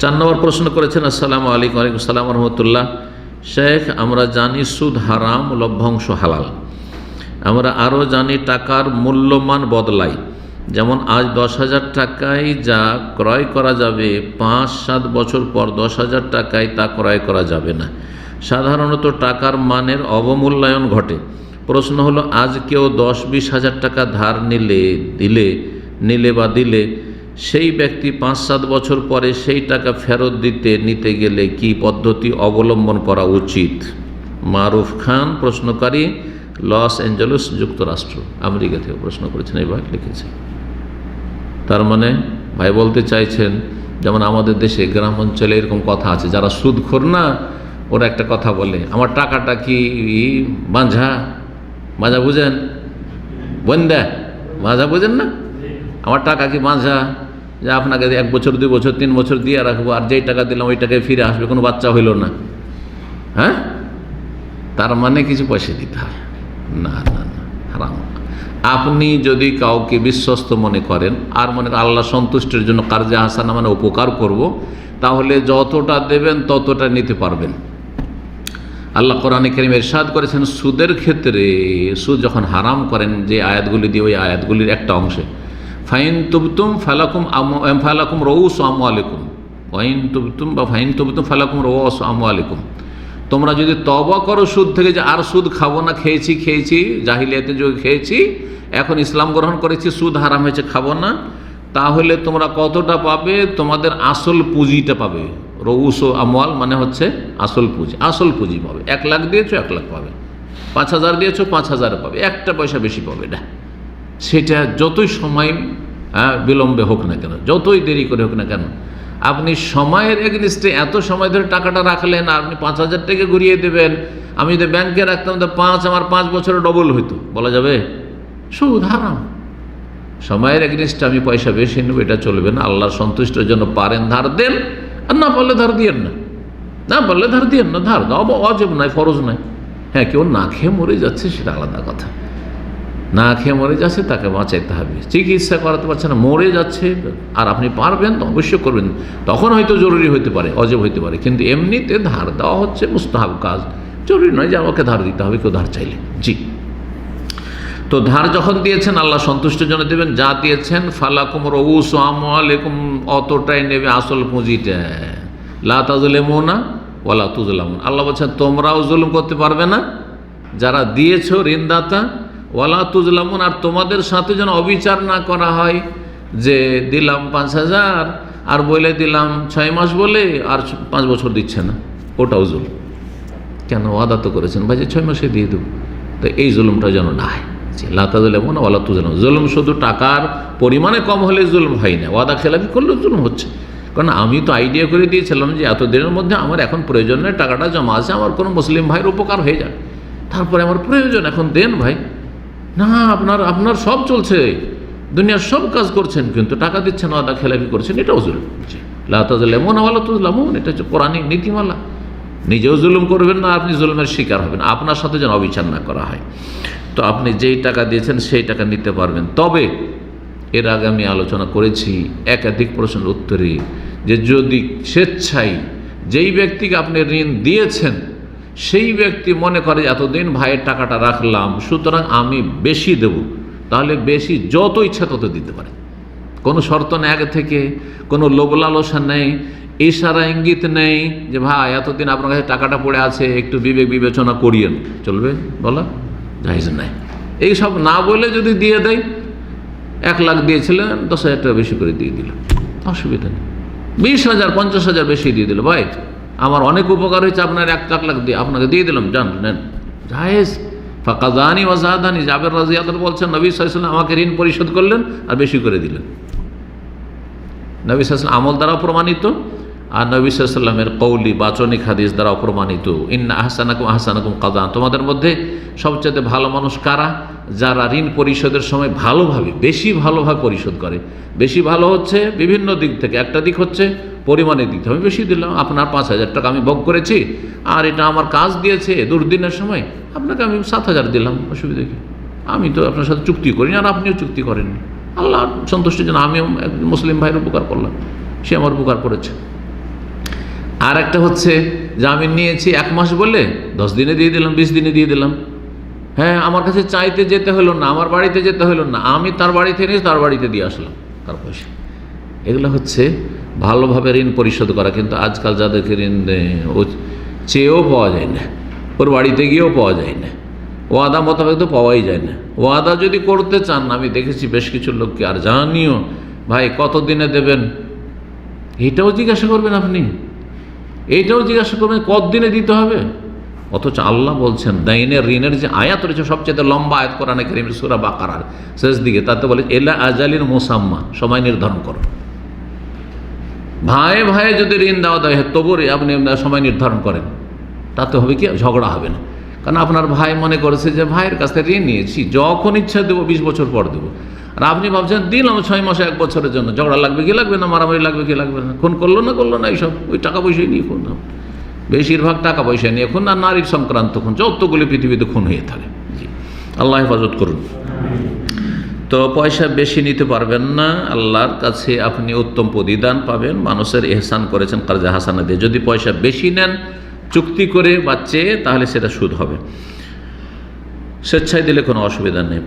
4 নম্বর প্রশ্ন করেছেন। আসসালামু আলাইকুম। ওয়ালাইকুম আসসালাম রহমতুল্লাহ। শেখ, আমরা জানি সুদ হারাম, লভ্যাংশ হালাল। আমরা আরও জানি টাকার মূল্যমান বদলায়। যেমন আজ 10,000 টাকায় যা ক্রয় করা যাবে 5-7 বছর পর 10,000 টাকায় তা ক্রয় করা যাবে না। সাধারণত টাকার মানের অবমূল্যায়ন ঘটে। প্রশ্ন হলো, আজ কেউ 10-20 হাজার টাকা ধার দিলে সেই ব্যক্তি 5-7 বছর পরে সেই টাকা ফেরত নিতে গেলে কি পদ্ধতি অবলম্বন করা উচিত? মারুফ খান, প্রশ্নকারী, লস অ্যাঞ্জেলস, যুক্তরাষ্ট্র, আমেরিকা থেকে প্রশ্ন করেছেন। এই ভাই লিখেছে। তার মানে ভাই বলতে চাইছেন, যেমন আমাদের দেশে গ্রাম অঞ্চলে এরকম কথা আছে, যারা সুদখোর না, ওরা একটা কথা বলে, আমার টাকাটা কি বাঁঝা বুঝেন? বন্দা বাঁঝা বুঝেন না? আমার টাকা কি বাঁঝা, যে আপনাকে 1 বছর 2 বছর 3 বছর দিয়ে রাখবো, আর যেই টাকা দিলাম ওই টাকায় ফিরে আসবে, কোনো বাচ্চা হইল না। হ্যাঁ, তার মানে কিছু পয়সা দিতে হয় না, হারাম। আপনি যদি কাউকে বিশ্বস্ত মনে করেন আর মনে করেন আল্লাহ সন্তুষ্টির জন্য কার্যে হাসানা মানে উপকার করব, তাহলে যতটা দেবেন ততটা নিতে পারবেন। আল্লাহ কোরআনে কারীমে ইরশাদ করেছেন, সুদের ক্ষেত্রে সুদ যখন হারাম করেন, যে আয়াতগুলি দিয়ে, ওই আয়াতগুলির একটা অংশে ফাইন তুবতুম ফালাকুম রউসু আমওয়ালিকুম, ফাইন তুবতুম ফালাকুম রউসু আমওয়ালিকুম, তোমরা যদি তওবা করো সুদ থেকে, যে আর সুদ খাবো না, খেয়েছি জাহিলিয়াতে যে খেয়েছি, এখন ইসলাম গ্রহণ করেছি, সুদ হারাম হয়েছে, খাবো না, তাহলে তোমরা কতটা পাবে? তোমাদের আসল পুঁজিটা পাবে। রউস আমওয়াল মানে হচ্ছে আসল পুঁজি পাবে। 1 লাখ দিয়েছো 1 লাখ পাবে, 5,000 দিয়েছো 5,000 পাবে, একটা পয়সা বেশি পাবে না। সেটা যতই সময় বিলম্বে হোক না কেন, যতই দেরি করে হোক না কেন, আপনি সময়ের এগেনস্টে এত সময় ধরে টাকাটা রাখলেন, আর আপনি 5,000 টাকা ঘুরিয়ে দেবেন। আমি যদি ব্যাংকে রাখতাম তো আমার 5 বছরে ডবল হইতো, বলা যাবে? সুদ হারাম। সময়ের এগেনস্টে আমি পয়সা বেশি নেব, এটা চলবে না। আল্লাহর সন্তুষ্টির জন্য পারেন ধার দেন, আর না পারলে ধার দিয়েন না। ধার দাও ওয়াজিব নয়, ফরজ নয়। হ্যাঁ, কেউ না খেয়ে মরে যাচ্ছে, সেটা আলাদা কথা। না খেয়ে মরে যাচ্ছে, তাকে বাঁচাইতে হবে। চিকিৎসা করাতে পারছে না, মরে যাচ্ছে, আর আপনি পারবেন তো অবশ্যই করবেন। তখন হয়তো জরুরি হতে পারে, অজেব হইতে পারে, কিন্তু এমনিতে ধার দেওয়া হচ্ছে মুস্তাহাব কাজ। জরুরি নয় যে আমাকে ধার দিতে হবে কেউ ধার চাইলে। জি, তো ধার যখন দিয়েছেন আল্লাহ সন্তুষ্টির জন্য দেবেন। যা দিয়েছেন ফালাকুম রউসু আমওয়ালিকুম, অতটাই নেবে, আসল পুঁজিটা। লা তাযলিমুনা ওয়ালা তুযলামুন। আল্লাহ বলছেন তোমরাও জুলুম করতে পারবে না, যারা দিয়েছো ঋণদাতা, ওয়ালা তুযলামুন, আর তোমাদের সাথে যেন অবিচার না করা হয়, যে দিলাম 5,000 আর বলে দিলাম 6 মাস বলে, আর 5 বছর দিচ্ছে না, ওটাও জুলুম। কেন? ওয়াদা তো করেছেন ভাই যে 6 মাসে দিয়ে দেবো, তো এই জুলুমটা যেন না হয়। লা তাযলিমুনা ওয়ালা তুযলামুন। জুলুম শুধু টাকার পরিমাণে কম হলে জুলুম হয় না, ওয়াদা খেলাপি করলেও জুলুম হচ্ছে। কারণ আমি তো আইডিয়া করে দিয়েছিলাম যে এত দিনের মধ্যে আমার এখন প্রয়োজন নেই, টাকাটা জমা আছে, আমার কোনো মুসলিম ভাইয়ের উপকার হয়ে যায়, তারপরে আমার প্রয়োজন, এখন দেন ভাই। না, আপনার সব চলছে, দুনিয়ার সব কাজ করছেন, কিন্তু টাকা দিচ্ছেন, ওয়াদা খেলাপি করছেন, এটাও জুলুম। লা তাযলিমুনা ওয়ালা তুযলামুন, এটা হচ্ছে কোরআনিক নীতিমালা। নিজেও জুলুম করবেন না, আপনি জুলুমের শিকার হবেন, আপনার সাথে যেন অবিচার না করা হয়। তো আপনি যেই টাকা দিয়েছেন সেই টাকা নিতে পারবেন। তবে এর আগে আমি আলোচনা করেছি একাধিক প্রশ্নের উত্তরে, যে যদি স্বেচ্ছায় যেই ব্যক্তিকে আপনি ঋণ দিয়েছেন সেই ব্যক্তি মনে করে এতদিন ভাইয়ের টাকাটা রাখলাম, সুতরাং আমি বেশি দেব, তাহলে বেশি যত ইচ্ছা তত দিতে পারে। কোনো শর্ত নেই আগে থেকে, কোনো লোভ লালসা নেই, ইশারা ইঙ্গিত নেই যে ভাই এতদিন আপনার কাছে টাকাটা পড়ে আছে, একটু বিবেক বিবেচনা করিয়েন, চলবে? বলা জায়েজ নাই। এইসব না বলে যদি দিয়ে দেয়, 1 লাখ দিয়েছিলেন 10,000 টাকা বেশি করে দিয়ে দিল, অসুবিধা নেই। 20,000 50,000 বেশি দিয়ে দিল, ভাই আমার অনেক উপকার হয়েছে, আপনার 1 লাখ দিয়ে আপনাকে দিয়ে দিলাম, জান নেন, জায়েজ। ফাকাযানি ওয়া যাদানি, জাবের রাদিয়াল্লাহু বলছেন নবী সাল্লাল্লাহু আলাইহি ওয়াসাল্লাম আমাকে ঋণ পরিশোধ করলেন আর বেশি করে দিলেন। নবী সাল্লাল্লাহু আলাইহি ওয়াসাল্লাম আমল দ্বারা প্রমাণিত, আর নবী সাল্লাল্লাহু আলাইহি ওয়াসাল্লামের কওলি বাচনিক হাদিস দ্বারা প্রমাণিত। ইন্না আহসানাকুম কাযান, তোমাদের মধ্যে সবচেয়ে ভালো মানুষ কারা? যারা ঋণ পরিশোধের সময় বেশি ভালোভাবে পরিশোধ করে। বেশি ভালো হচ্ছে বিভিন্ন দিক থেকে, একটা দিক হচ্ছে পরিমাণের দিক থেকে, আমি বেশি দিলাম, আপনার 5,000 টাকা আমি ভোগ করেছি, আর এটা আমার কাজ দিয়েছে দুর্দিনের সময়, আপনাকে আমি 7,000 দিলাম, অসুবিধা কি? আমি তো আপনার সাথে চুক্তি করিনি, আর আপনিও চুক্তি করেননি। আল্লাহ সন্তুষ্টির জন্য আমিও মুসলিম ভাইয়ের উপকার করলাম, সে আমার উপকার করেছে। আর একটা হচ্ছে জামিন নিয়েছি 1 মাস বলে 10 দিনে দিয়ে দিলাম, 20 দিনে দিয়ে দিলাম। হ্যাঁ, আমার কাছে চাইতে যেতে হলো না, আমার বাড়িতে যেতে হলো না, আমি তার বাড়িতে নিয়ে তার বাড়িতে দিয়ে আসলাম তার পয়সা। এগুলো হচ্ছে ভালোভাবে ঋণ পরিশোধ করা। কিন্তু আজকাল যাদেরকে ঋণ দেয় ও চেয়েও পাওয়া যায় না, ওর বাড়িতে গিয়েও পাওয়া যায় না, ওয়াদা মোতাবেক তো পাওয়াই যায় না। ওয়াদা যদি করতে চান, আমি দেখেছি বেশ কিছু লোককে, আর জানিও ভাই কত দিনে দেবেন এইটাও জিজ্ঞাসা করবেন আপনি, এইটাও জিজ্ঞাসা করবেন কতদিনে দিতে হবে। অথচ আল্লাহ বলছেন দাইনের ঋণের যে আয়াত রয়েছে সবচেয়ে লম্বা আয়াত কোরআনে কারীমের সূরা বাকারার শেষ দিকে, তাতে বলে এলা আজালিন মুসাম্মা, সময় নির্ধারণ করো। ভাই ভাই যদি ঋণ দেওয়া দেয় তবু আপনি সময় নির্ধারণ করেন, তাতে হবে কি ঝগড়া হবে না। কারণ আপনার ভাই মনে করেছে যে ভাইয়ের কাছ থেকে ঋণ নিয়েছি, যখন ইচ্ছা দেবো, 20 বছর পর দেবো, আর আপনি ভাবছেন দিলাম 6 মাসে 1 বছরের জন্য, ঝগড়া লাগবে কি লাগবে না, মারামারি লাগবে কি লাগবে না, খুন করলো না এইসব ওই টাকা পয়সাই নিয়ে খুন। বেশিরভাগ টাকা পয়সা নিয়ে খুন, আর নারীর সংক্রান্ত খুন, যতগুলি পৃথিবীতে খুন হয়ে থাকে। জি, আল্লাহ হেফাজত করুন। তো পয়সা বেশি নিতে পারবেন না, আল্লাহর কাছে আপনি উত্তম প্রতিদান পাবেন, মানুষের এহসান করেছেন কারজা হাসানা দিয়ে। যদি পয়সা বেশি নেন চুক্তি করে বা চেয়ে, তাহলে সেটা সুদ হবে। স্বেচ্ছায় দিলে কোনো অসুবিধা নেই।